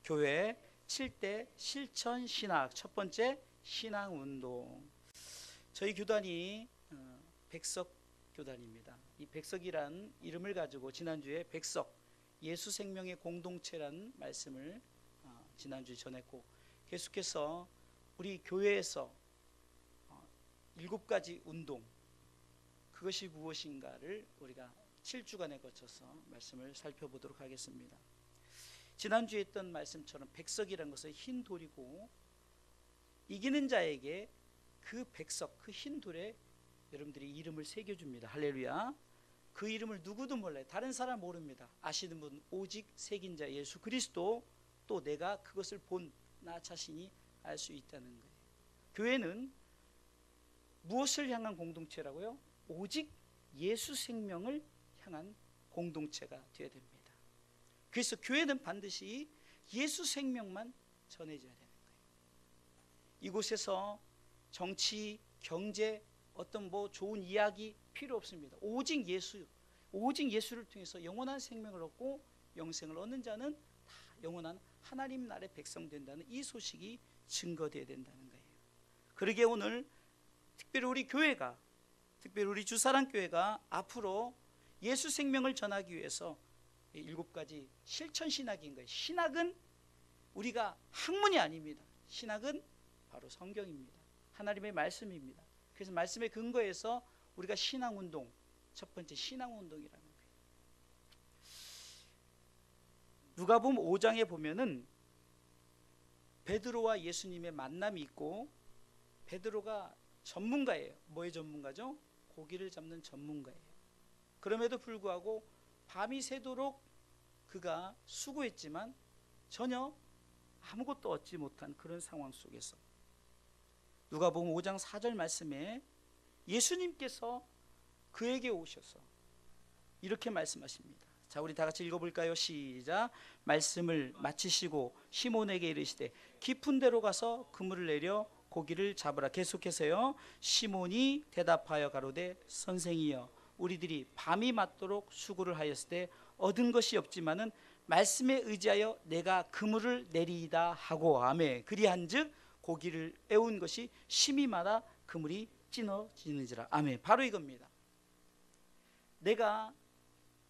교회 7대 실천 신학 첫 번째 신앙운동. 저희 교단이 백석 교단입니다. 이 백석이란 이름을 가지고 지난주에 백석 예수 생명의 공동체라는 말씀을 지난주에 전했고, 계속해서 우리 교회에서 7가지 운동, 그것이 무엇인가를 우리가 7주간에 거쳐서 말씀을 살펴보도록 하겠습니다. 지난주에 했던 말씀처럼 백석이라는 것은 흰 돌이고, 이기는 자에게 그 백석, 그 흰 돌에 여러분들이 이름을 새겨줍니다. 할렐루야. 그 이름을 누구도 몰라요. 다른 사람 모릅니다. 아시는 분 오직 새긴 자 예수 그리스도, 또 내가 그것을 본 나 자신이 알 수 있다는 거예요. 교회는 무엇을 향한 공동체라고요? 오직 예수 생명을 향한 공동체가 되어야 됩니다. 그래서 교회는 반드시 예수 생명만 전해져야 되는 거예요. 이곳에서 정치, 경제, 어떤 좋은 이야기 필요 없습니다. 오직 예수를 통해서 영원한 생명을 얻고 영생을 얻는 자는 다 영원한 하나님 나라의 백성 된다는 이 소식이 증거되어야 된다는 거예요. 그러기에 오늘 특별히 우리 교회가, 특별히 우리 주사랑교회가 앞으로 예수 생명을 전하기 위해서 7가지 실천 신학인 거예요. 신학은 우리가 학문이 아닙니다. 신학은 바로 성경입니다. 하나님의 말씀입니다. 그래서 말씀의 근거에서 우리가 신앙운동, 첫 번째 신앙운동이라는 거예요. 누가복음 5장에 보면은 베드로와 예수님의 만남이 있고, 베드로가 전문가예요. 뭐의 전문가죠? 고기를 잡는 전문가예요. 그럼에도 불구하고 밤이 새도록 그가 수고했지만 전혀 아무것도 얻지 못한 그런 상황 속에서 누가복음 5장 4절 말씀에 예수님께서 그에게 오셔서 이렇게 말씀하십니다. 자, 우리 다 같이 읽어볼까요? 시작. 말씀을 마치시고 시몬에게 이르시되 깊은 데로 가서 그물을 내려 고기를 잡으라. 계속해서요. 시몬이 대답하여 가로되 선생이여, 우리들이 밤이 맞도록 수고를 하였을 때 얻은 것이 없지만은 말씀에 의지하여 내가 그물을 내리이다 하고, 아멘. 그리한즉 고기를 애운 것이 심히 많아 그물이 찢어지는지라. 아멘. 바로 이겁니다. 내가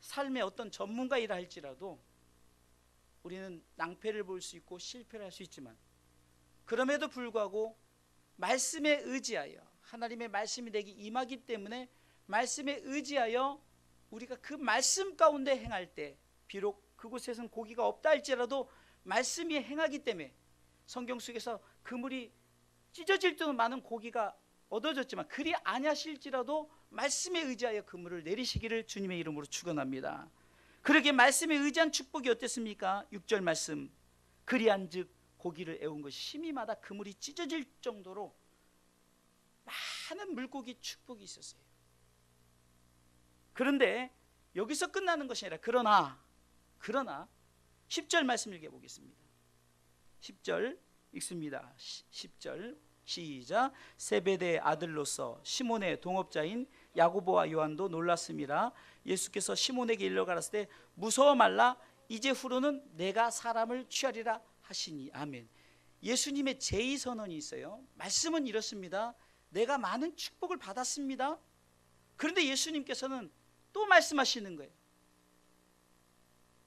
삶의 어떤 전문가이라 할지라도 우리는 낭패를 볼 수 있고 실패를 할 수 있지만, 그럼에도 불구하고 말씀에 의지하여, 하나님의 말씀이 내게 임하기 때문에 말씀에 의지하여 우리가 그 말씀 가운데 행할 때, 비록 그곳에선 고기가 없다 할지라도 말씀이 행하기 때문에 성경 속에서 그물이 찢어질 정도로 많은 고기가 얻어졌지만, 그리 아니하실지라도 말씀에 의지하여 그물을 내리시기를 주님의 이름으로 축원합니다. 그러기에 말씀에 의지한 축복이 어땠습니까? 6절 말씀, 그리한즉 고기를 애운 것이 심히마다 그물이 찢어질 정도로 많은 물고기 축복이 있었어요. 그런데 여기서 끝나는 것이 아니라 그러나 10절 말씀 읽어보겠습니다. 10절 읽습니다. 10절 시작. 세베대의 아들로서 시몬의 동업자인 야고보와 요한도 놀랐음이라. 예수께서 시몬에게 일러 가라사대 때 무서워 말라, 이제 후로는 내가 사람을 취하리라 하시니. 아멘. 예수님의 제2선언이 있어요. 말씀은 이렇습니다. 내가 많은 축복을 받았습니다. 그런데 예수님께서는 또 말씀하시는 거예요.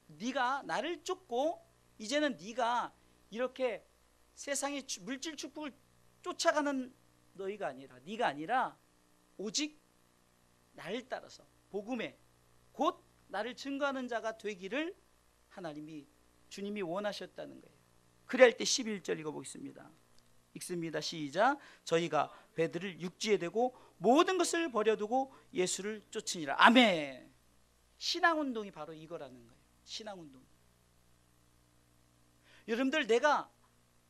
네가 나를 쫓고 이제는 네가 이렇게 세상의 물질 축복을 쫓아가는 네가 아니라 오직 나를 따라서 복음에 곧 나를 증거하는 자가 되기를 주님이 원하셨다는 거예요. 그래야 할 때 11절 읽어보겠습니다. 읽습니다. 시작. 저희가 배들을 육지에 대고 모든 것을 버려두고 예수를 쫓으니라. 아멘. 신앙운동이 바로 이거라는 거예요. 신앙운동. 여러분들, 내가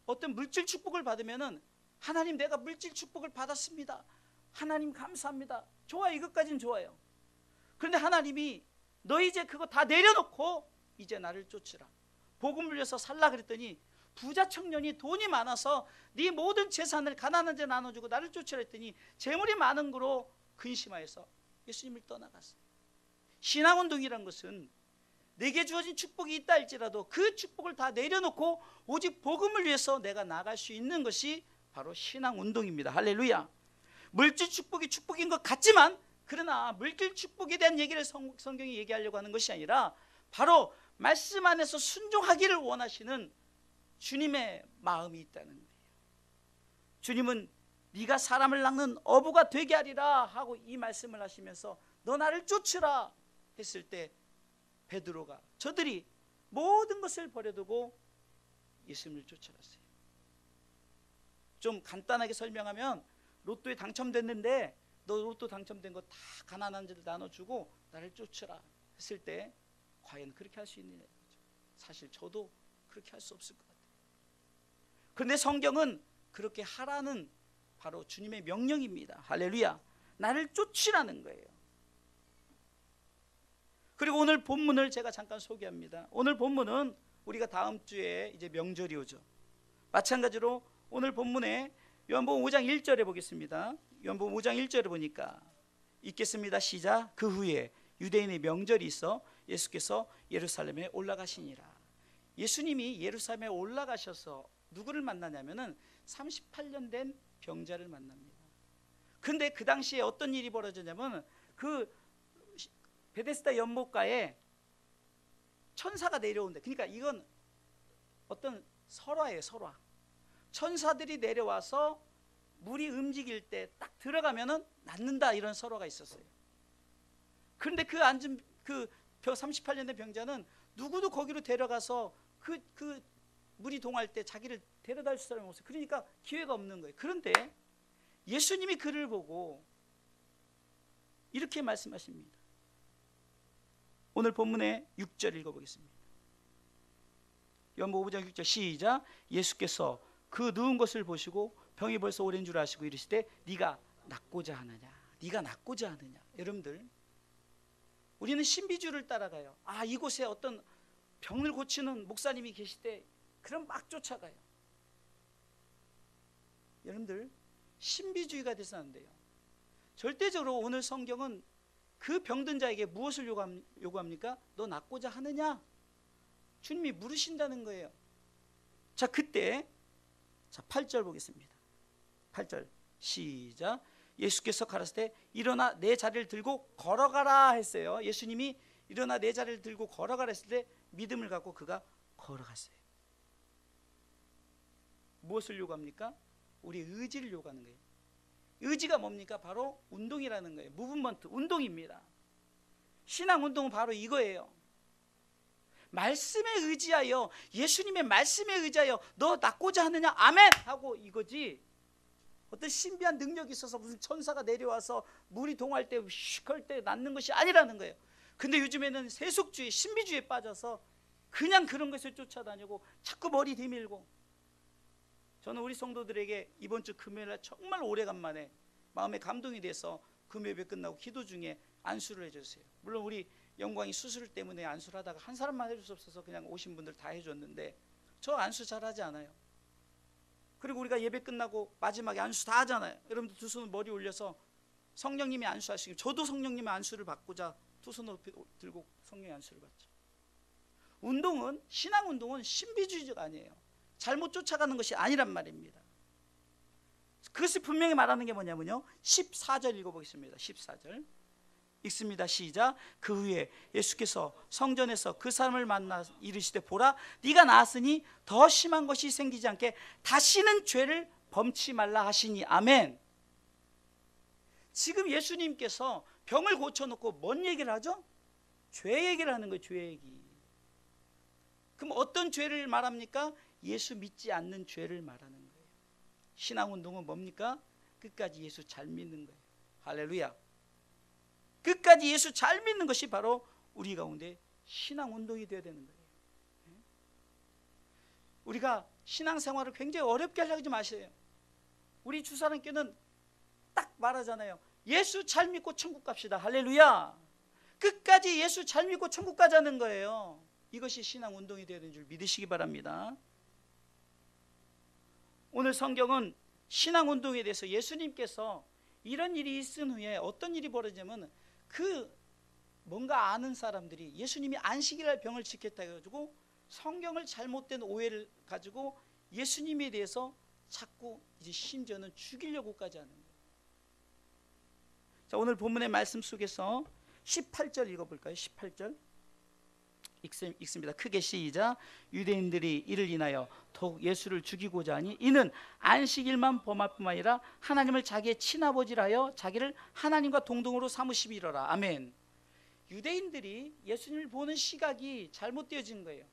어떤 물질 축복을 받으면은 하나님, 내가 물질 축복을 받았습니다. 하나님 감사합니다. 좋아요. 이것까지는 좋아요. 그런데 하나님이 너 이제 그거 다 내려놓고 이제 나를 쫓으라. 복음 물려서 살라 그랬더니 부자 청년이 돈이 많아서 네 모든 재산을 가난한 자 나눠주고 나를 쫓으라 했더니 재물이 많은 거로 근심하여서 예수님을 떠나갔어요. 신앙운동이란 것은 내게 주어진 축복이 있다 할지라도 그 축복을 다 내려놓고 오직 복음을 위해서 내가 나갈 수 있는 것이 바로 신앙 운동입니다. 할렐루야. 물질 축복이 축복인 것 같지만, 그러나 물질 축복에 대한 얘기를 성경이 얘기하려고 하는 것이 아니라 바로 말씀 안에서 순종하기를 원하시는 주님의 마음이 있다는 거예요. 주님은 네가 사람을 낚는 어부가 되게 하리라 하고 이 말씀을 하시면서 너 나를 쫓으라 했을 때 베드로가, 저들이 모든 것을 버려두고 예수님을 쫓아갔어요. 좀 간단하게 설명하면, 로또에 당첨됐는데 너 로또 당첨된 거 다 가난한 자들 나눠주고 나를 쫓으라 했을 때 과연 그렇게 할 수 있느냐. 사실 저도 그렇게 할 수 없을 것 같아요. 그런데 성경은 그렇게 하라는 바로 주님의 명령입니다. 할렐루야. 나를 쫓으라는 거예요. 그리고 오늘 본문을 제가 잠깐 소개합니다. 오늘 본문은 우리가 다음 주에 이제 명절이 오죠. 마찬가지로 오늘 본문에 요한복음 5장 1절에 보겠습니다. 요한복음 5장 1절에 보니까 읽겠습니다. 시작. 그 후에 유대인의 명절이 있어 예수께서 예루살렘에 올라가시니라. 예수님이 예루살렘에 올라가셔서 누구를 만나냐면은 38년 된 병자를 만납니다. 근데 그 당시에 어떤 일이 벌어졌냐면, 그 베데스다 연못가에 천사가 내려온대. 그러니까 이건 어떤 설화예요, 설화. 천사들이 내려와서 물이 움직일 때 딱 들어가면은 낫는다, 이런 설화가 있었어요. 그런데 그 앉은 그 38년 된 병자는 누구도 거기로 데려가서 그 물이 동할 때 자기를 데려다 줄 사람이 없어요. 그러니까 기회가 없는 거예요. 그런데 예수님이 그를 보고 이렇게 말씀하십니다. 오늘 본문의 6절 읽어보겠습니다. 요한복음 5장 6절 시작. 예수께서 그 누운 것을 보시고 병이 벌써 오랜 줄 아시고 이르시되 네가 낫고자 하느냐, 네가 낫고자 하느냐. 여러분들, 우리는 신비주의를 따라가요. 이곳에 어떤 병을 고치는 목사님이 계실 때 그럼 막 쫓아가요. 여러분들, 신비주의가 돼서는 안 돼요. 절대적으로 오늘 성경은 그 병든 자에게 무엇을 요구합니까? 너 낫고자 하느냐? 주님이 물으신다는 거예요. 자, 그때 8절 보겠습니다. 8절 시작. 예수께서 가라사대 일어나 내 자리를 들고 걸어가라 했어요. 예수님이 일어나 내 자리를 들고 걸어가라 했을 때 믿음을 갖고 그가 걸어갔어요. 무엇을 요구합니까? 우리 의지를 요구하는 거예요. 의지가 뭡니까? 바로 운동이라는 거예요. 무브먼트, 운동입니다. 신앙 운동은 바로 이거예요. 말씀에 의지하여, 예수님의 말씀에 의지하여 너 낫고자 하느냐? 아멘! 하고 이거지, 어떤 신비한 능력이 있어서 무슨 천사가 내려와서 물이 동할 때 슉 할 때 낫는 것이 아니라는 거예요. 근데 요즘에는 세속주의, 신비주의에 빠져서 그냥 그런 것을 쫓아다니고 자꾸 머리 내밀고. 저는 우리 성도들에게 이번 주 금요일날 정말 오래간만에 마음에 감동이 돼서 금요일 끝나고 기도 중에 안수를 해줬어요. 물론 우리 영광이 수술 때문에 안수를 하다가 한 사람만 해줄 수 없어서 그냥 오신 분들 다 해줬는데, 저 안수 잘하지 않아요. 그리고 우리가 예배 끝나고 마지막에 안수 다 하잖아요. 여러분들 두 손을 머리 올려서 성령님이 안수하시고, 저도 성령님의 안수를 받고자 두 손을 들고 성령의 안수를 받죠. 운동은, 신앙 운동은 신비주의가 아니에요. 잘못 쫓아가는 것이 아니란 말입니다. 그것을 분명히 말하는 게 뭐냐면요, 14절 읽어보겠습니다. 14절 읽습니다. 시작. 그 후에 예수께서 성전에서 그 사람을 만나 이르시되 보라, 네가 나았으니 더 심한 것이 생기지 않게 다시는 죄를 범치 말라 하시니. 아멘. 지금 예수님께서 병을 고쳐놓고 뭔 얘기를 하죠? 죄 얘기를 하는 거예요. 죄 얘기. 그럼 어떤 죄를 말합니까? 예수 믿지 않는 죄를 말하는 거예요. 신앙운동은 뭡니까? 끝까지 예수 잘 믿는 거예요. 할렐루야. 끝까지 예수 잘 믿는 것이 바로 우리 가운데 신앙운동이 되어야 되는 거예요. 우리가 신앙생활을 굉장히 어렵게 하지 마세요. 우리 주사람께는 딱 말하잖아요. 예수 잘 믿고 천국 갑시다. 할렐루야. 끝까지 예수 잘 믿고 천국 가자는 거예요. 이것이 신앙운동이 되어야 되는 줄 믿으시기 바랍니다. 오늘 성경은 신앙운동에 대해서 예수님께서 이런 일이 있은 후에 어떤 일이 벌어지냐면, 그 뭔가 아는 사람들이 예수님이 안식일날 병을 지켰다 해가지고 성경을 잘못된 오해를 가지고 예수님에 대해서 자꾸 이제 심지어는 죽이려고까지 하는 거예요. 자, 오늘 본문의 말씀 속에서 18절 읽어볼까요? 18절 읽습니다. 크게 시작. 유대인들이 이를 인하여 더욱 예수를 죽이고자 하니 이는 안식일만 범할 뿐만 아니라 하나님을 자기의 친아버지라 하여 자기를 하나님과 동등으로 삼으심이로라. 아멘. 유대인들이 예수님을 보는 시각이 잘못되어진 거예요.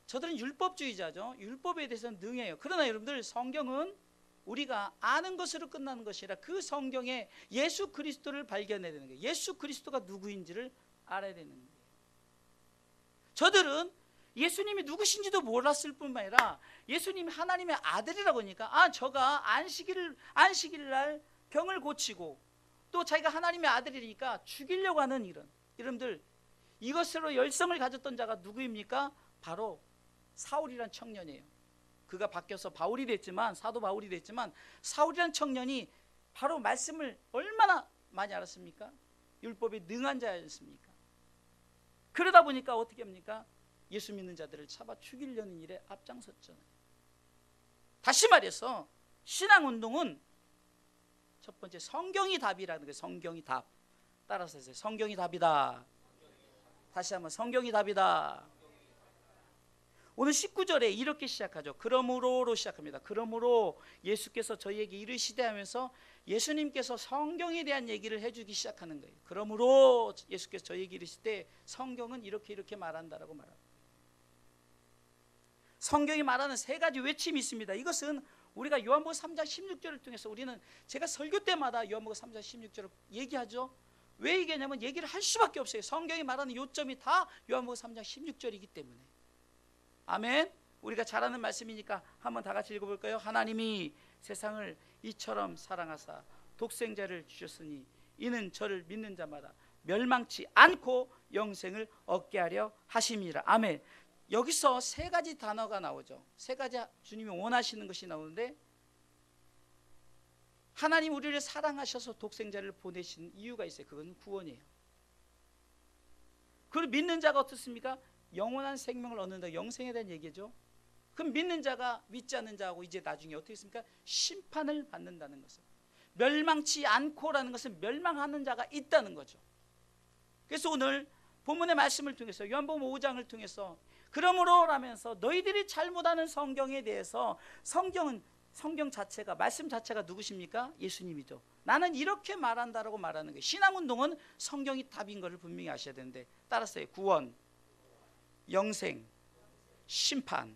저들은 율법주의자죠. 율법에 대해서는 능해요. 그러나 여러분들, 성경은 우리가 아는 것으로 끝나는 것이 아니라 그 성경에 예수 그리스도를 발견해야 되는 거예요. 예수 그리스도가 누구인지를 알아야 되는 거예요. 저들은 예수님이 누구신지도 몰랐을 뿐만 아니라 예수님이 하나님의 아들이라고 하니까 저가 안식일 날 병을 고치고 또 자기가 하나님의 아들이니까 죽이려고 하는 이런, 여러분들, 이것으로 열성을 가졌던 자가 누구입니까? 바로 사울이란 청년이에요. 그가 바뀌어서 바울이 됐지만, 사도 바울이 됐지만, 사울이란 청년이 바로 말씀을 얼마나 많이 알았습니까? 율법에 능한 자였습니까? 그러다 보니까 어떻게 합니까? 예수 믿는 자들을 잡아 죽이려는 일에 앞장섰잖아요. 다시 말해서 신앙운동은 첫 번째 성경이 답이라는 거예요. 성경이 답. 따라서 해서 성경이 답이다. 다시 한번 성경이 답이다. 오늘 19절에 이렇게 시작하죠. 그러므로로 시작합니다. 그러므로 예수께서 저희에게 이르시되 하면서 예수님께서 성경에 대한 얘기를 해주기 시작하는 거예요. 그러므로 예수께서 저희에게 이르시되 성경은 이렇게 말한다라고 말합니다. 성경이 말하는 세 가지 외침이 있습니다. 이것은 우리가 요한복음 3장 16절을 통해서 우리는 제가 설교 때마다 요한복음 3장 16절을 얘기하죠. 왜 얘기하냐면 얘기를 할 수밖에 없어요. 성경이 말하는 요점이 다 요한복음 3장 16절이기 때문에. 아멘. 우리가 잘 아는 말씀이니까 한번 다 같이 읽어볼까요? 하나님이 세상을 이처럼 사랑하사 독생자를 주셨으니 이는 저를 믿는 자마다 멸망치 않고 영생을 얻게 하려 하심이라. 아멘. 여기서 세 가지 단어가 나오죠. 세 가지 주님이 원하시는 것이 나오는데, 하나님 우리를 사랑하셔서 독생자를 보내신 이유가 있어요. 그건 구원이에요. 그걸 믿는 자가 어떻습니까? 영원한 생명을 얻는다. 영생에 대한 얘기죠. 그럼 믿는 자가 믿지 않는 자하고 이제 나중에 어떻게 했습니까? 심판을 받는다는 것은, 멸망치 않고라는 것은 멸망하는 자가 있다는 거죠. 그래서 오늘 본문의 말씀을 통해서 요한복음 5장을 통해서 그러므로 라면서 너희들이 잘못하는 성경에 대해서, 성경 자체가, 말씀 자체가 누구십니까? 예수님이죠. 나는 이렇게 말한다라고 말하는 거예요. 신앙운동은 성경이 답인 것을 분명히 아셔야 되는데, 따라서요, 구원, 영생, 심판,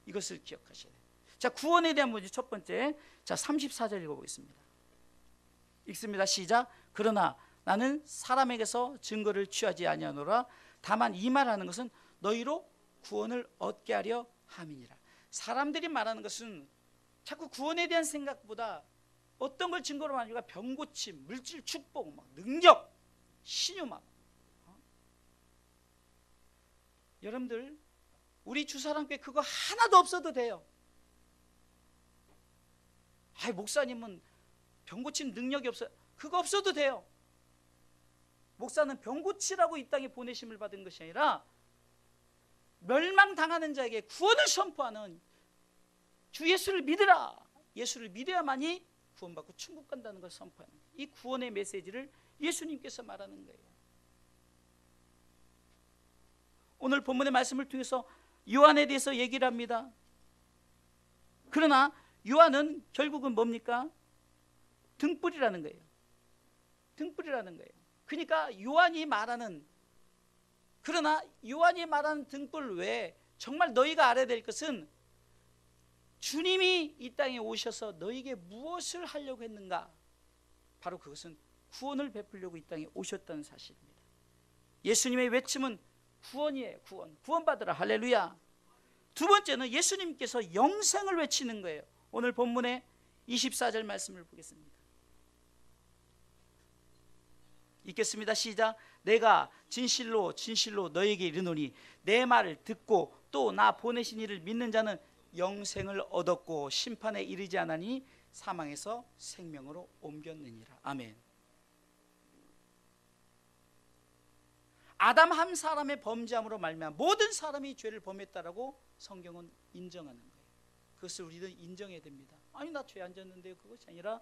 이것을 기억하셔야 돼요. 자, 구원에 대한 문제 첫 번째, 자 34절 읽어보겠습니다. 읽습니다. 시작. 그러나 나는 사람에게서 증거를 취하지 아니하노라. 다만 이 말하는 것은 너희로 구원을 얻게 하려 함이니라. 사람들이 말하는 것은 자꾸 구원에 대한 생각보다 어떤 걸 증거로 말하니까 병고침, 물질 축복, 막 능력, 신유막. 여러분들, 우리 주사랑교회 그거 하나도 없어도 돼요. 목사님은 병고침 능력이 없어요. 그거 없어도 돼요. 목사는 병고치라고 이 땅에 보내심을 받은 것이 아니라 멸망당하는 자에게 구원을 선포하는, 주 예수를 믿으라, 예수를 믿어야만이 구원받고 천국 간다는 것을 선포하는, 이 구원의 메시지를 예수님께서 말하는 거예요. 오늘 본문의 말씀을 통해서 요한에 대해서 얘기를 합니다. 그러나 요한은 결국은 뭡니까? 등불이라는 거예요. 등불이라는 거예요. 그러니까 요한이 말하는, 그러나 요한이 말하는 등불 외에 정말 너희가 알아야 될 것은, 주님이 이 땅에 오셔서 너희에게 무엇을 하려고 했는가? 바로 그것은 구원을 베풀려고 이 땅에 오셨다는 사실입니다. 예수님의 외침은 구원이에요. 구원받으라. 할렐루야. 두 번째는 예수님께서 영생을 외치는 거예요. 오늘 본문의 24절 말씀을 보겠습니다. 읽겠습니다. 시작. 내가 진실로 진실로 너에게 이르노니 내 말을 듣고 또 나 보내신 이를 믿는 자는 영생을 얻었고 심판에 이르지 않으니 사망에서 생명으로 옮겼느니라. 아멘. 아담 한 사람의 범죄함으로 말미암아 모든 사람이 죄를 범했다라고 성경은 인정하는 거예요. 그것을 우리는 인정해야 됩니다. 아니 나 죄 안 졌는데요. 그것이 아니라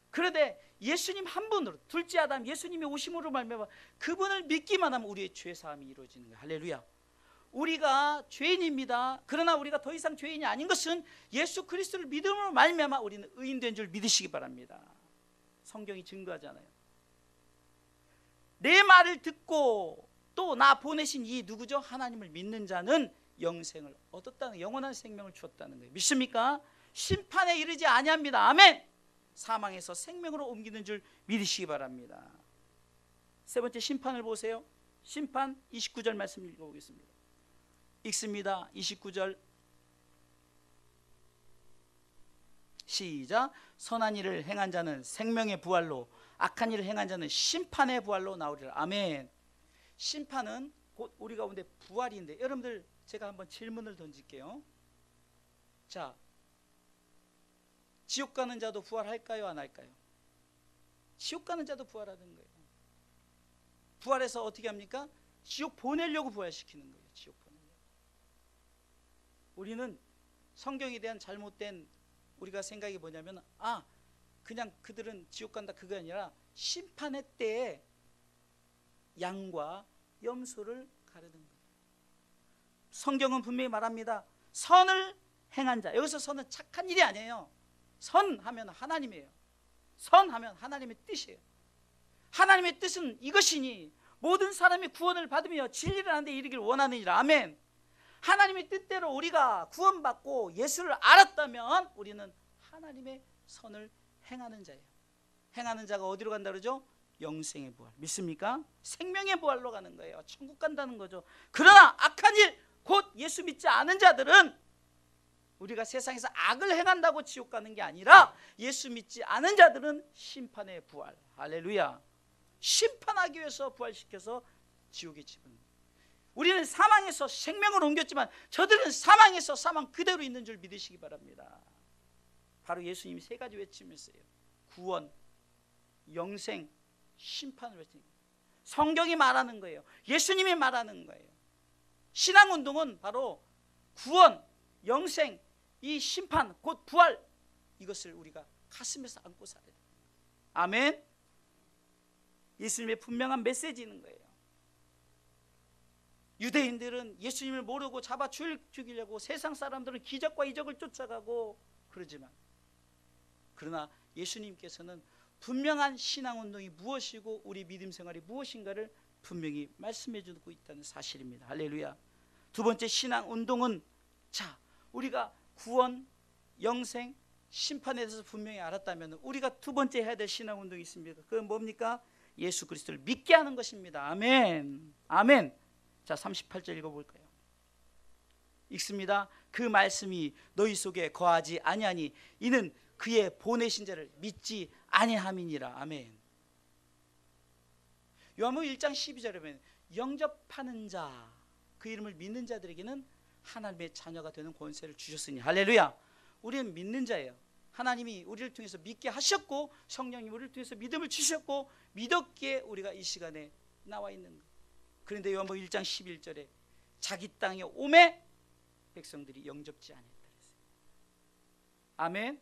그런데 예수님 한 분으로 둘째 아담 예수님이 오심으로 말미암아 그분을 믿기만 하면 우리의 죄 사함이 이루어지는 거예요. 할렐루야. 우리가 죄인입니다. 그러나 우리가 더 이상 죄인이 아닌 것은 예수 그리스도를 믿음으로 말미암아 우리는 의인된 줄 믿으시기 바랍니다. 성경이 증거하잖아요. 내 말을 듣고 또 나 보내신 이 누구죠? 하나님을 믿는 자는 영생을 얻었다는, 영원한 생명을 주었다는 거예요. 믿습니까? 심판에 이르지 아니합니다. 아멘. 사망에서 생명으로 옮기는 줄 믿으시기 바랍니다. 세 번째 심판을 보세요. 심판 29절 말씀 읽어보겠습니다. 읽습니다. 29절 시작. 선한 일을 행한 자는 생명의 부활로, 악한 일을 행한 자는 심판의 부활로 나오리라. 아멘. 심판은 곧 우리 가운데 부활인데, 여러분들 제가 한번 질문을 던질게요. 자, 지옥 가는 자도 부활할까요? 안 할까요? 지옥 가는 자도 부활하는 거예요. 부활해서 어떻게 합니까? 지옥 보내려고 부활시키는 거예요. 지옥 보내려고. 우리는 성경에 대한 잘못된 우리가 생각이 뭐냐면, 그냥 그들은 지옥 간다, 그게 아니라 심판의 때에 양과 염소를 가르는 거예요. 성경은 분명히 말합니다. 선을 행한 자, 여기서 선은 착한 일이 아니에요. 선하면 하나님이에요. 선하면 하나님의 뜻이에요. 하나님의 뜻은 이것이니 모든 사람이 구원을 받으며 진리를 하는 데 이르기를 원하느니라. 아멘. 하나님의 뜻대로 우리가 구원받고 예수를 알았다면 우리는 하나님의 선을 행하는 자예요. 행하는 자가 어디로 간다 그러죠? 영생의 부활. 믿습니까? 생명의 부활로 가는 거예요. 천국 간다는 거죠. 그러나 악한 일, 곧 예수 믿지 않은 자들은 우리가 세상에서 악을 행한다고 지옥 가는 게 아니라 예수 믿지 않은 자들은 심판의 부활. 할렐루야. 심판하기 위해서 부활시켜서 지옥에 집은. 우리는 사망에서 생명을 옮겼지만 저들은 사망에서 사망 그대로 있는 줄 믿으시기 바랍니다. 바로 예수님이 세 가지 외치면서요. 구원, 영생, 심판을 외치는 거예요. 성경이 말하는 거예요. 예수님이 말하는 거예요. 신앙운동은 바로 구원, 영생, 이 심판, 곧 부활, 이것을 우리가 가슴에서 안고 살아야 돼요. 아멘. 예수님의 분명한 메시지인 거예요. 유대인들은 예수님을 모르고 잡아 죽이려고, 세상 사람들은 기적과 이적을 쫓아가고 그러지만, 그러나 예수님께서는 분명한 신앙운동이 무엇이고 우리 믿음 생활이 무엇인가를 분명히 말씀해 주고 있다는 사실입니다. 할렐루야. 두 번째 신앙운동은, 자, 우리가 구원, 영생, 심판에 대해서 분명히 알았다면 우리가 두 번째 해야 될 신앙운동이 있습니다. 그건 뭡니까? 예수 그리스도를 믿게 하는 것입니다. 아멘. 아멘. 자, 38절 읽어볼까요? 읽습니다. 그 말씀이 너희 속에 거하지 아니하니 이는 그의 보내신 자를 믿지 아니함이니라. 아멘. 요한복음 1장 12절에 보면 영접하는 자, 그 이름을 믿는 자들에게는 하나님의 자녀가 되는 권세를 주셨으니. 할렐루야. 우리는 믿는 자예요. 하나님이 우리를 통해서 믿게 하셨고 성령이 우리를 통해서 믿음을 주셨고 믿었기에 우리가 이 시간에 나와 있는 거예요. 그런데 요한복음 1장 11절에 자기 땅에 오매 백성들이 영접지 않았다 그랬어요. 아멘.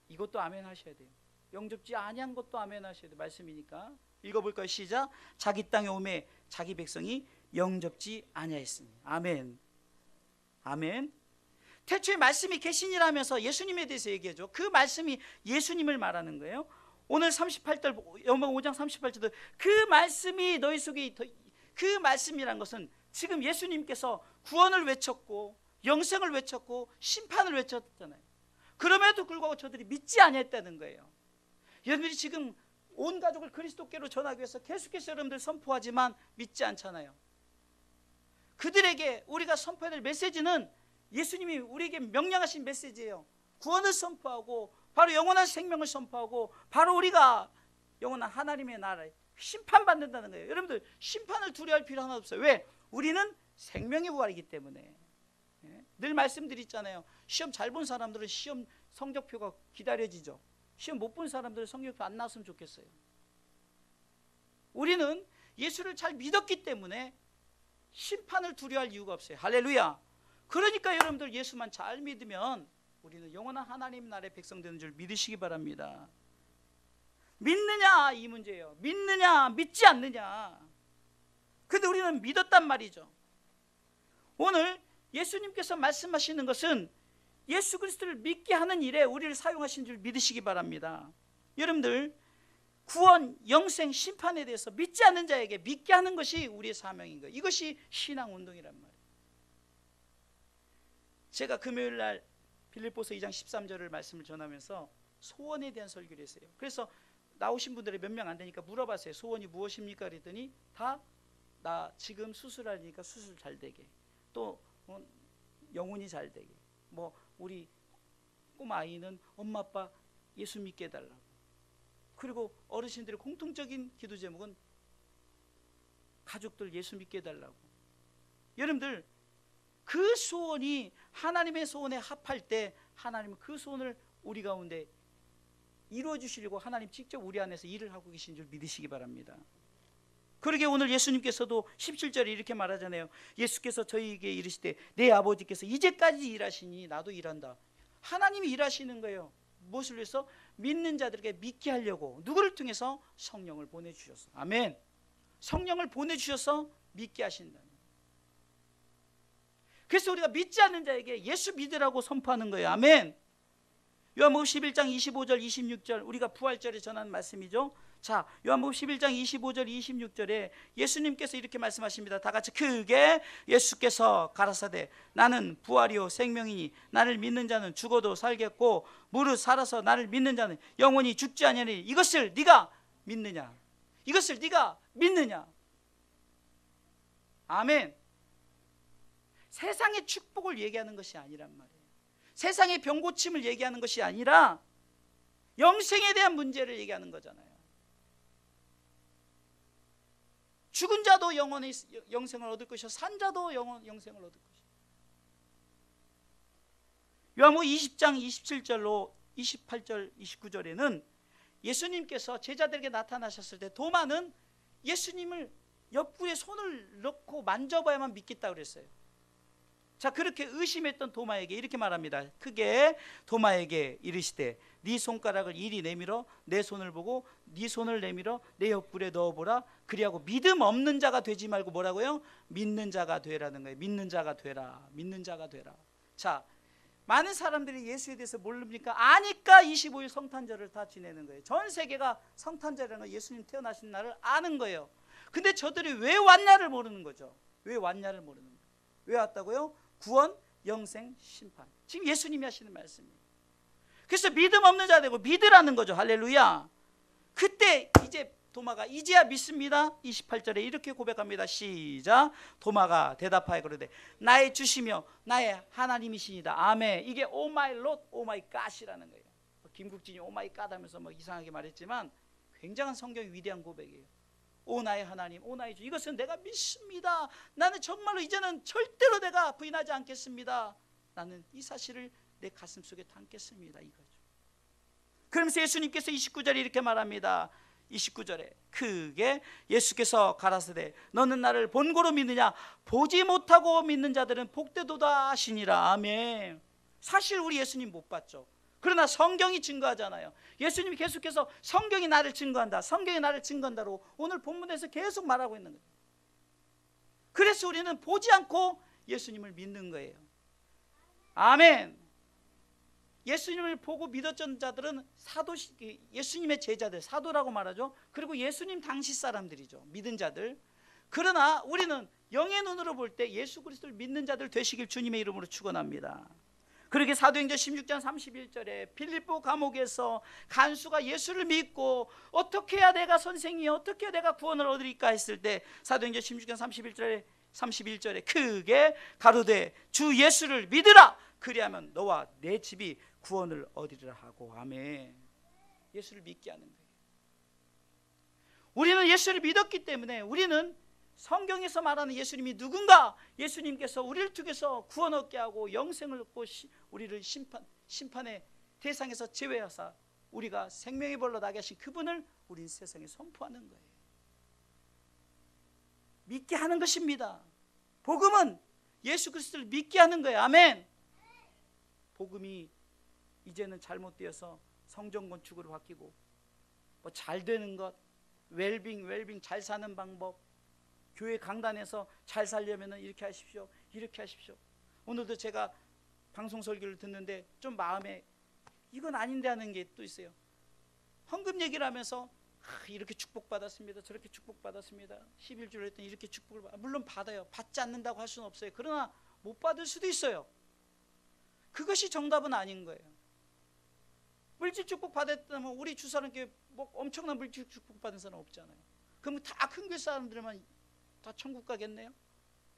이것도 아멘 하셔야 돼요. 영접지 아니한 것도 아멘 하셔야 돼요. 말씀이니까. 읽어볼까요? 시작. 자기 땅에 오매 자기 백성이 영접지 아니하였으니. 아멘. 아멘. 태초에 말씀이 계시니라면서 예수님에 대해서 얘기해줘. 그 말씀이 예수님을 말하는 거예요. 오늘 38절, 요한복음 5장 38절도 그 말씀이 너희 속에, 그 말씀이란 것은 지금 예수님께서 구원을 외쳤고 영생을 외쳤고 심판을 외쳤잖아요. 그럼에도 불구하고 저들이 믿지 아니했다는 거예요. 여러분들이 지금 온 가족을 그리스도께로 전하기 위해서 계속해서 여러분들 선포하지만 믿지 않잖아요. 그들에게 우리가 선포해야 될 메시지는 예수님이 우리에게 명령하신 메시지예요. 구원을 선포하고 바로 영원한 생명을 선포하고 바로 우리가 영원한 하나님의 나라에 심판받는다는 거예요. 여러분들 심판을 두려워할 필요 하나 없어요. 왜? 우리는 생명의 부활이기 때문에. 늘 말씀드리잖아요. 시험 잘 본 사람들은 시험 성적표가 기다려지죠. 시험 못 본 사람들은 성적표 안 나왔으면 좋겠어요. 우리는 예수를 잘 믿었기 때문에 심판을 두려워할 이유가 없어요. 할렐루야. 그러니까 여러분들 예수만 잘 믿으면 우리는 영원한 하나님 나라의 백성 되는 줄 믿으시기 바랍니다. 믿느냐 이 문제예요. 믿느냐 믿지 않느냐. 근데 우리는 믿었단 말이죠. 오늘 예수님께서 말씀하시는 것은 예수 그리스도를 믿게 하는 일에 우리를 사용하신 줄 믿으시기 바랍니다. 여러분들 구원, 영생, 심판에 대해서 믿지 않는 자에게 믿게 하는 것이 우리의 사명인 거예요. 이것이 신앙운동이란 말이에요. 제가 금요일 날 빌립보서 2장 13절을 말씀을 전하면서 소원에 대한 설교를 했어요. 그래서 나오신 분들이 몇 명 안 되니까 물어봤어요. 소원이 무엇입니까? 그랬더니 다 나 지금 수술하니까 수술 잘 되게, 또 영혼이 잘 되게, 뭐 우리 꼬마 아이는 엄마 아빠 예수 믿게 해달라고. 그리고 어르신들의 공통적인 기도 제목은 가족들 예수 믿게 해달라고. 여러분들 그 소원이 하나님의 소원에 합할 때 하나님은 그 소원을 우리 가운데 이루어 주시려고 하나님 직접 우리 안에서 일을 하고 계신 줄 믿으시기 바랍니다. 그러게 오늘 예수님께서도 17절에 이렇게 말하잖아요. 예수께서 저희에게 이르시되 내 아버지께서 이제까지 일하시니 나도 일한다. 하나님이 일하시는 거예요. 무엇을 위해서? 믿는 자들에게 믿게 하려고. 누구를 통해서? 성령을 보내주셔서. 아멘. 성령을 보내주셔서 믿게 하신다. 그래서 우리가 믿지 않는 자에게 예수 믿으라고 선포하는 거예요. 아멘. 요한복음 11장 25절 26절 우리가 부활절에 전한 말씀이죠. 자, 요한복음 11장 25절 26절에 예수님께서 이렇게 말씀하십니다. 다 같이 크게. 예수께서 가라사대 나는 부활이요 생명이니 나를 믿는 자는 죽어도 살겠고 무릇 살아서 나를 믿는 자는 영원히 죽지 아니하니 이것을 네가 믿느냐? 이것을 네가 믿느냐? 아멘. 세상의 축복을 얘기하는 것이 아니란 말이에요. 세상의 병 고침을 얘기하는 것이 아니라 영생에 대한 문제를 얘기하는 거잖아요. 죽은 자도 영원히 영생을 얻을 것이요 산 자도 영생을 얻을 것이요. 요한복음 20장 27절로 28절 29절에는 예수님께서 제자들에게 나타나셨을 때 도마는 예수님을 옆구리에 손을 넣고 만져봐야만 믿겠다고 그랬어요. 자, 그렇게 의심했던 도마에게 이렇게 말합니다. 크게 도마에게 이르시되 네 손가락을 이리 내밀어 내 손을 보고 네 손을 내밀어 내 옆구리에 넣어보라. 그리하고 믿음 없는 자가 되지 말고 뭐라고요? 믿는 자가 되라는 거예요. 믿는 자가 되라. 믿는 자가 되라. 자, 많은 사람들이 예수에 대해서 모릅니까? 아니까 25일 성탄절을 다 지내는 거예요. 전 세계가 성탄절이라는 거 예수님 태어나신 날을 아는 거예요. 근데 저들이 왜 왔냐를 모르는 거죠. 왜 왔냐를 모르는 거예요. 왜 왔다고요? 구원, 영생, 심판. 지금 예수님이 하시는 말씀이에요. 그래서 믿음 없는 자 되고 믿으라는 거죠. 할렐루야. 그때 이제 도마가 이제야 믿습니다. 28절에 이렇게 고백합니다. 시작. 도마가 대답하여 그러되 나의 주시며 나의 하나님이시니다. 아멘. 이게 오 마이 롯, 오 마이 갓이라는 거예요. 김국진이 오 마이 갓 하면서 뭐 이상하게 말했지만 굉장한 성경의 위대한 고백이에요. 오 나의 하나님, 오 나의 주, 이것은 내가 믿습니다. 나는 정말로 이제는 절대로 내가 부인하지 않겠습니다. 나는 이 사실을 내 가슴 속에 담겠습니다. 이거죠. 그러면서 예수님께서 29절에 이렇게 말합니다. 29절에 크게 예수께서 가라사대 너는 나를 본고로 믿느냐? 보지 못하고 믿는 자들은 복되도다 하시니라. 아멘. 사실 우리 예수님 못 봤죠. 그러나 성경이 증거하잖아요. 예수님이 계속해서 성경이 나를 증거한다, 성경이 나를 증거한다로 오늘 본문에서 계속 말하고 있는 거예요. 그래서 우리는 보지 않고 예수님을 믿는 거예요. 아멘. 예수님을 보고 믿었던 자들은 사도, 예수님의 제자들, 사도라고 말하죠. 그리고 예수님 당시 사람들이죠. 믿은 자들. 그러나 우리는 영의 눈으로 볼 때 예수 그리스도를 믿는 자들 되시길 주님의 이름으로 축원합니다. 그러게 사도행전 16장 31절에 빌립보 감옥에서 간수가 예수를 믿고 어떻게 해야 내가 선생이 어떻게 해야 내가 구원을 얻으리까 했을 때 사도행전 16장 31절에 크게 가로되 주 예수를 믿으라. 그리하면 너와 내 집이 구원을 얻으리라 하고. 아멘. 예수를 믿게 하는 거예요. 우리는 예수를 믿었기 때문에 우리는 성경에서 말하는 예수님이 누군가? 예수님께서 우리를 통해서 구원 얻게 하고 영생을 얻고 우리를 심판의 대상에서 제외하사 우리가 생명의 벌로 나게 하신 그분을 우린 세상에 선포하는 거예요. 믿게 하는 것입니다. 복음은 예수 그리스도를 믿게 하는 거예요. 아멘. 복음이 이제는 잘못되어서 성전 건축으로 바뀌고 뭐 잘 되는 것, 웰빙 잘 사는 방법, 교회 강단에서 잘 살려면 이렇게 하십시오, 이렇게 하십시오. 오늘도 제가 방송 설교를 듣는데 좀 마음에 이건 아닌데 하는 게 또 있어요. 헌금 얘기를 하면서 이렇게 축복받았습니다, 저렇게 축복받았습니다, 11주를 했더니 이렇게 축복을 물론 받아요. 받지 않는다고 할 수는 없어요. 그러나 못 받을 수도 있어요. 그것이 정답은 아닌 거예요. 물질 축복 받았다면 우리 주사람께 뭐 엄청난 물질 축복 받은 사람 없잖아요. 그럼 다 큰 교회 사람들만 다 천국 가겠네요?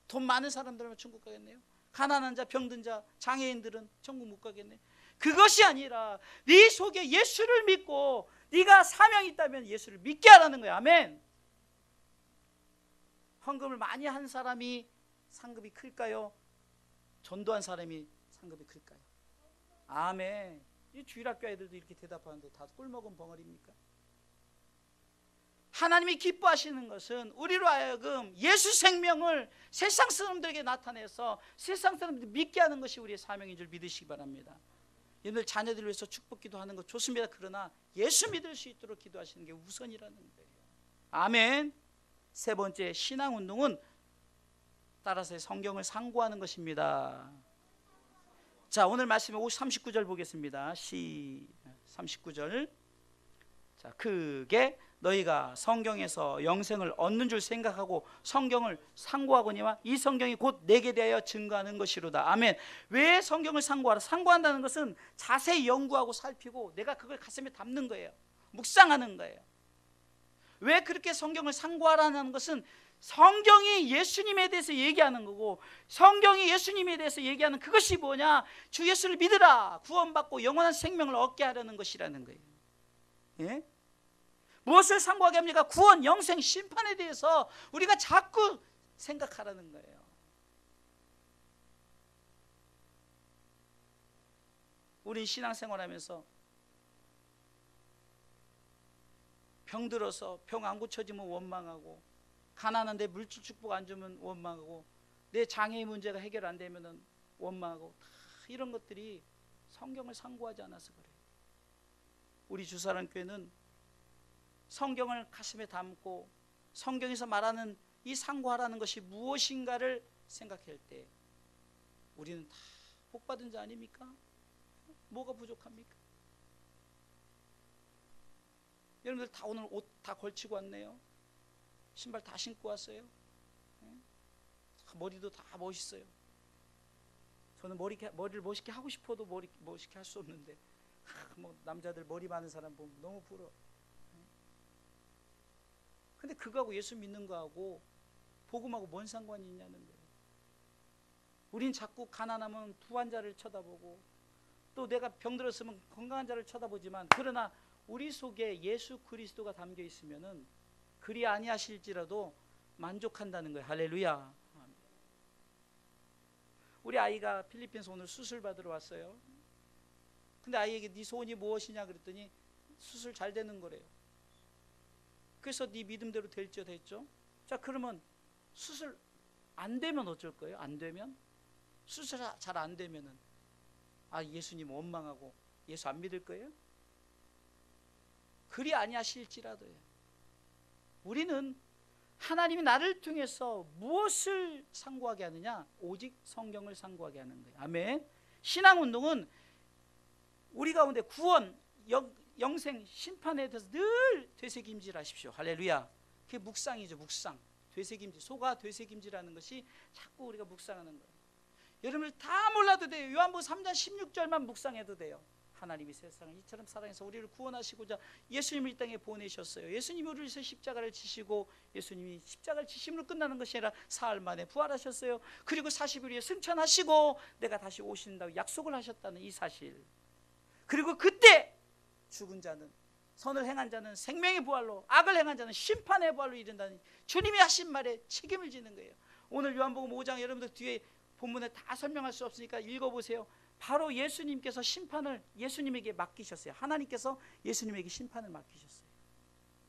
돈 많은 사람들만 천국 가겠네요? 가난한 자, 병든 자, 장애인들은 천국 못 가겠네? 그것이 아니라 네 속에 예수를 믿고 네가 사명이 있다면 예수를 믿게 하라는 거야. 아멘. 헌금을 많이 한 사람이 상급이 클까요? 전도한 사람이 상급이 클까요? 아멘. 이 주일학교 애들도 이렇게 대답하는데 다 꿀먹은 벙어리입니까? 하나님이 기뻐하시는 것은 우리로 하여금 예수 생명을 세상 사람들에게 나타내서 세상 사람들이 믿게 하는 것이 우리의 사명인 줄 믿으시기 바랍니다. 여러분들 자녀들을 위해서 축복 기도하는 것 좋습니다. 그러나 예수 믿을 수 있도록 기도하시는 게 우선이라는 거예요. 아멘. 세 번째, 신앙운동은 따라서 성경을 상고하는 것입니다. 자, 오늘 말씀에 39절 보겠습니다. 39절. 자, 크게 너희가 성경에서 영생을 얻는 줄 생각하고 성경을 상고하거니와 이 성경이 곧 내게 대하여 증거하는 것이로다. 아멘. 왜 성경을 상고하라? 상고한다는 것은 자세히 연구하고 살피고 내가 그걸 가슴에 담는 거예요. 묵상하는 거예요. 왜 그렇게 성경을 상고하라는 것은 성경이 예수님에 대해서 얘기하는 거고, 성경이 예수님에 대해서 얘기하는 그것이 뭐냐? 주 예수를 믿으라, 구원받고 영원한 생명을 얻게 하려는 것이라는 거예요. 예? 무엇을 상고하게 합니까? 구원, 영생, 심판에 대해서 우리가 자꾸 생각하라는 거예요. 우리 신앙생활하면서 병들어서 병 안 고쳐지면 원망하고, 가난한데 물질 축복 안 주면 원망하고, 내 장애의 문제가 해결 안 되면 원망하고, 다 이런 것들이 성경을 상고하지 않아서 그래요. 우리 주사랑교회는 성경을 가슴에 담고 성경에서 말하는 이 상고하라는 것이 무엇인가를 생각할 때 우리는 다 복받은 자 아닙니까? 뭐가 부족합니까? 여러분들 다 오늘 옷 다 걸치고 왔네요. 신발 다 신고 왔어요. 머리도 다 멋있어요. 저는 머리를 멋있게 하고 싶어도 멋있게 할 수 없는데, 뭐 남자들 머리 많은 사람 보면 너무 부러워. 근데 그거하고 예수 믿는 거하고 복음하고 뭔 상관이 있냐는 거예요. 우린 자꾸 가난하면 부한 자를 쳐다보고, 또 내가 병들었으면 건강한 자를 쳐다보지만, 그러나 우리 속에 예수 그리스도가 담겨 있으면은 그리 아니하실지라도 만족한다는 거예요. 할렐루야. 우리 아이가 필리핀에서 오늘 수술 받으러 왔어요. 근데 아이에게 네 소원이 무엇이냐 그랬더니 수술 잘 되는 거래요. 그래서 네 믿음대로 될지어다 했죠. 자, 그러면 수술 안 되면 어쩔 거예요? 안 되면? 수술 잘 안 되면은 예수님 원망하고 예수 안 믿을 거예요? 그리 아니하실지라도요. 우리는 하나님이 나를 통해서 무엇을 상고하게 하느냐? 오직 성경을 상고하게 하는 거예요. 아멘. 신앙운동은 우리 가운데 구원, 영생, 심판에 대해서 늘 되새김질하십시오. 할렐루야. 그게 묵상이죠. 묵상. 되새김질. 소가 되새김질하는 것이 자꾸 우리가 묵상하는 거예요. 여러분들 다 몰라도 돼요. 요한복음 3장 16절만 묵상해도 돼요. 하나님이 세상을 이처럼 사랑해서 우리를 구원하시고자 예수님을 이 땅에 보내셨어요. 예수님이 우리를 위해서 십자가를 지시고, 예수님이 십자가를 지심으로 끝나는 것이 아니라 사흘 만에 부활하셨어요. 그리고 40일 후에 승천하시고 내가 다시 오신다고 약속을 하셨다는 이 사실, 그리고 그때 죽은 자는, 선을 행한 자는 생명의 부활로, 악을 행한 자는 심판의 부활로 이른다는 주님이 하신 말에 책임을 지는 거예요. 오늘 요한복음 5장 여러분들 뒤에 본문에 다 설명할 수 없으니까 읽어보세요. 바로 예수님께서 심판을 예수님에게 맡기셨어요. 하나님께서 예수님에게 심판을 맡기셨어요.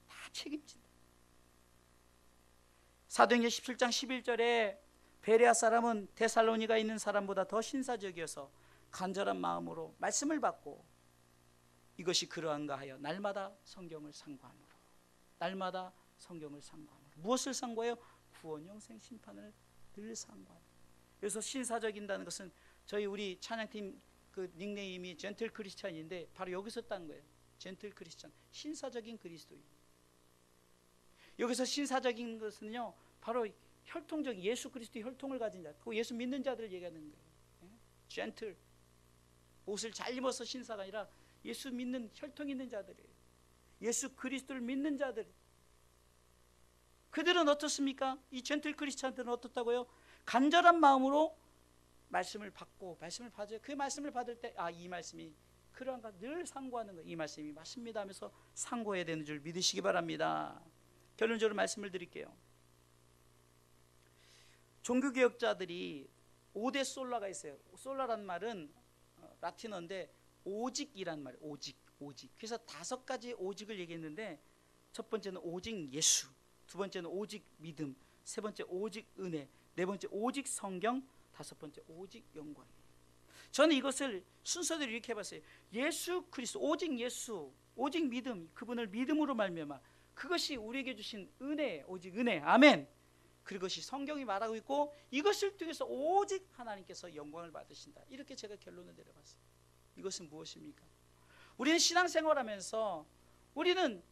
다 책임진다. 사도행전 17장 11절에 베레아 사람은 데살로니가 있는 사람보다 더 신사적이어서 간절한 마음으로 말씀을 받고 이것이 그러한가 하여 날마다 성경을 상고함으로, 날마다 성경을 상고함으로. 무엇을 상고해요? 구원, 영생, 심판을 늘 상고하는. 그래서 신사적인다는 것은 저희 우리 찬양팀 그 닉네임이 젠틀 크리스찬인데 바로 여기서 딴 거예요. 젠틀 크리스찬, 신사적인 그리스도인. 여기서 신사적인 것은요, 바로 혈통적 예수 그리스도의 혈통을 가진 자, 그 예수 믿는 자들을 얘기하는 거예요. 젠틀, 옷을 잘 입어서 신사가 아니라 예수 믿는 혈통 있는 자들이에요. 예수 그리스도를 믿는 자들. 그들은 어떻습니까? 이 젠틀 크리스찬들은 어떻다고요? 간절한 마음으로 말씀을 받고, 말씀을 받아요. 그 말씀을 받을 때 이 말씀이 그러한가 늘 상고하는 거예요. 이 말씀이 맞습니다 하면서 상고해야 되는 줄 믿으시기 바랍니다. 결론적으로 말씀을 드릴게요. 종교개혁자들이 5대 솔라가 있어요. 솔라란 말은 라틴어인데 오직이란 말이에요. 오직. 그래서 5가지 오직을 얘기했는데, 첫 번째는 오직 예수, 두 번째는 오직 믿음, 세 번째 오직 은혜, 네 번째 오직 성경, 다섯 번째 오직 영광이에요. 저는 이것을 순서대로 이렇게 해봤어요. 예수 그리스도, 오직 예수, 오직 믿음, 그분을 믿음으로 말미암아 그것이 우리에게 주신 은혜예요. 오직 은혜. 아멘. 그것이 성경이 말하고 있고, 이것을 통해서 오직 하나님께서 영광을 받으신다. 이렇게 제가 결론을 내려봤어요. 이것은 무엇입니까? 우리는 신앙생활하면서 우리는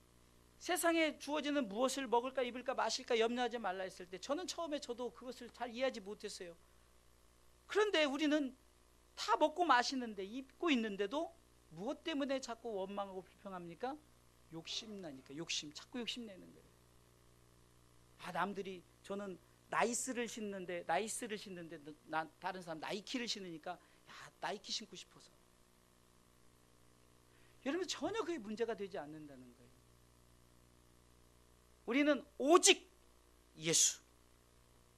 세상에 주어지는 무엇을 먹을까 입을까 마실까 염려하지 말라 했을 때, 저는 처음에 저도 그것을 잘 이해하지 못했어요. 그런데 우리는 다 먹고 마시는데, 입고 있는데도 무엇 때문에 자꾸 원망하고 불평합니까? 욕심나니까. 자꾸 욕심내는 거예요. 남들이, 저는 나이스를 신는데 다른 사람 나이키를 신으니까 나이키 신고 싶어서. 여러분, 전혀 그게 문제가 되지 않는다는 거예요. 우리는 오직 예수.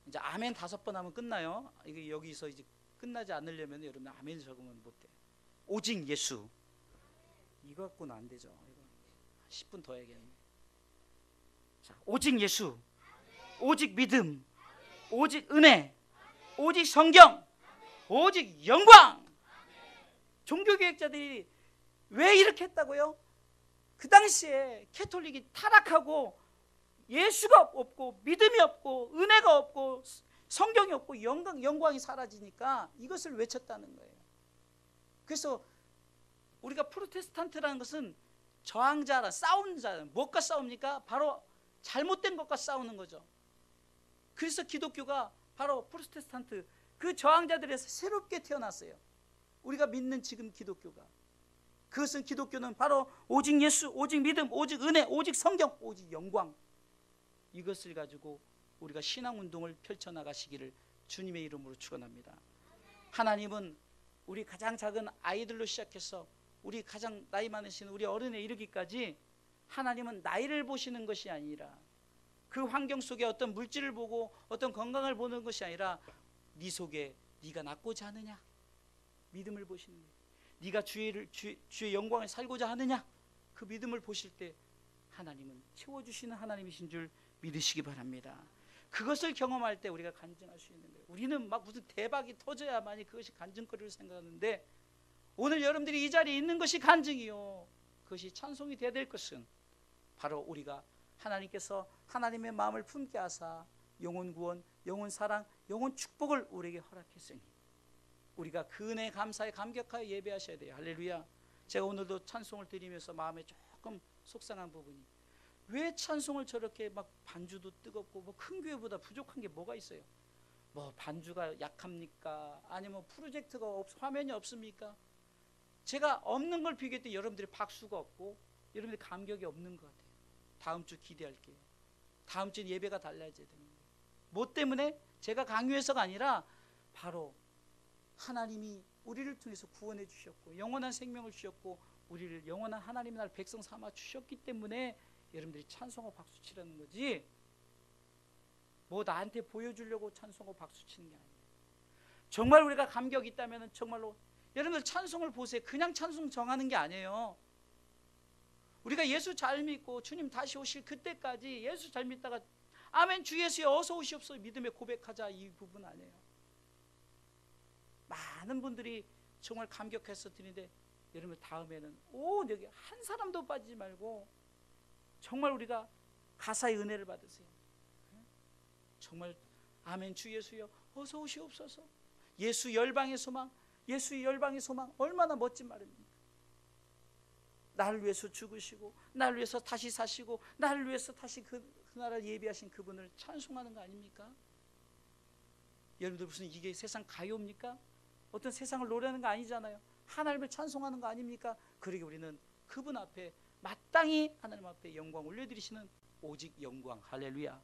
이제 아멘 5번 하면 끝나요. 이게 여기서 이제 끝나지 않으려면 여러분 아멘 적으면 못 돼요. 오직 예수. 이거 갖고는 안 되죠. 이거 10분 더 해야겠네. 자, 오직 예수, 오직 믿음, 오직 은혜, 오직 성경, 오직 영광. 종교개혁자들이 왜 이렇게 했다고요? 그 당시에 캐톨릭이 타락하고 예수가 없고 믿음이 없고 은혜가 없고 성경이 없고 영광이 사라지니까 이것을 외쳤다는 거예요. 그래서 우리가 프로테스탄트라는 것은 저항자라, 싸우는 자라. 무엇과 싸웁니까? 바로 잘못된 것과 싸우는 거죠. 그래서 기독교가 바로 프로테스탄트, 그 저항자들에서 새롭게 태어났어요. 우리가 믿는 지금 기독교가. 그것은, 기독교는 바로 오직 예수, 오직 믿음, 오직 은혜, 오직 성경, 오직 영광, 이것을 가지고 우리가 신앙운동을 펼쳐나가시기를 주님의 이름으로 축원합니다. 하나님은 우리 가장 작은 아이들로 시작해서 우리 가장 나이 많으신 우리 어른에 이르기까지, 하나님은 나이를 보시는 것이 아니라, 그 환경 속에 어떤 물질을 보고 어떤 건강을 보는 것이 아니라, 네 속에 네가 낫고자 하느냐, 믿음을 보시는 거예요. 네가 주의 영광을 살고자 하느냐, 그 믿음을 보실 때 하나님은 채워주시는 하나님이신 줄 믿으시기 바랍니다. 그것을 경험할 때 우리가 간증할 수 있는 거예요. 우리는 막 무슨 대박이 터져야만이 그것이 간증거리를 생각하는데, 오늘 여러분들이 이 자리에 있는 것이 간증이요, 그것이 찬송이 되어야 될 것은 바로 우리가 하나님께서 하나님의 마음을 품게 하사 영혼 구원, 영혼 사랑, 영혼 축복을 우리에게 허락했으니 우리가 그 은혜에 감사에 감격하여 예배하셔야 돼요. 할렐루야. 제가 오늘도 찬송을 드리면서 마음에 조금 속상한 부분이, 왜 찬송을 저렇게 막 반주도 뜨겁고 뭐 큰 교회보다 부족한 게 뭐가 있어요? 뭐 반주가 약합니까? 아니면 프로젝트가 화면이 없습니까? 제가 없는 걸 비교했더니 여러분들이 박수가 없고 여러분들이 감격이 없는 것 같아요. 다음 주 기대할게요. 다음 주는 예배가 달라져야 되는 거예요. 뭐 때문에? 제가 강요해서가 아니라 바로 하나님이 우리를 통해서 구원해 주셨고 영원한 생명을 주셨고 우리를 영원한 하나님의 나라 백성 삼아 주셨기 때문에 여러분들이 찬송하고 박수 치라는 거지, 뭐 나한테 보여주려고 찬송하고 박수 치는 게 아니에요. 정말 우리가 감격이 있다면 정말로 여러분들 찬송을 보세요. 그냥 찬송 정하는 게 아니에요. 우리가 예수 잘 믿고 주님 다시 오실 그때까지 예수 잘 믿다가 아멘 주 예수여 어서 오시옵소서 믿음의 고백하자 이 부분 아니에요. 많은 분들이 정말 감격해서 드리는데 여러분 다음에는 여기 한 사람도 빠지지 말고 정말 우리가 가사의 은혜를 받으세요. 정말 아멘 주 예수여 어서 오시옵소서. 예수 열방의 소망, 예수의 열방의 소망 얼마나 멋진 말입니까? 나를 위해서 죽으시고 나를 위해서 다시 사시고 나를 위해서 다시 그 나라를 예비하신 그분을 찬송하는 거 아닙니까? 여러분들 무슨 이게 세상 가요입니까? 어떤 세상을 노래하는 거 아니잖아요. 하나님을 찬송하는 거 아닙니까? 그러기 우리는 그분 앞에 마땅히 하나님 앞에 영광 올려드리시는 오직 영광 할렐루야.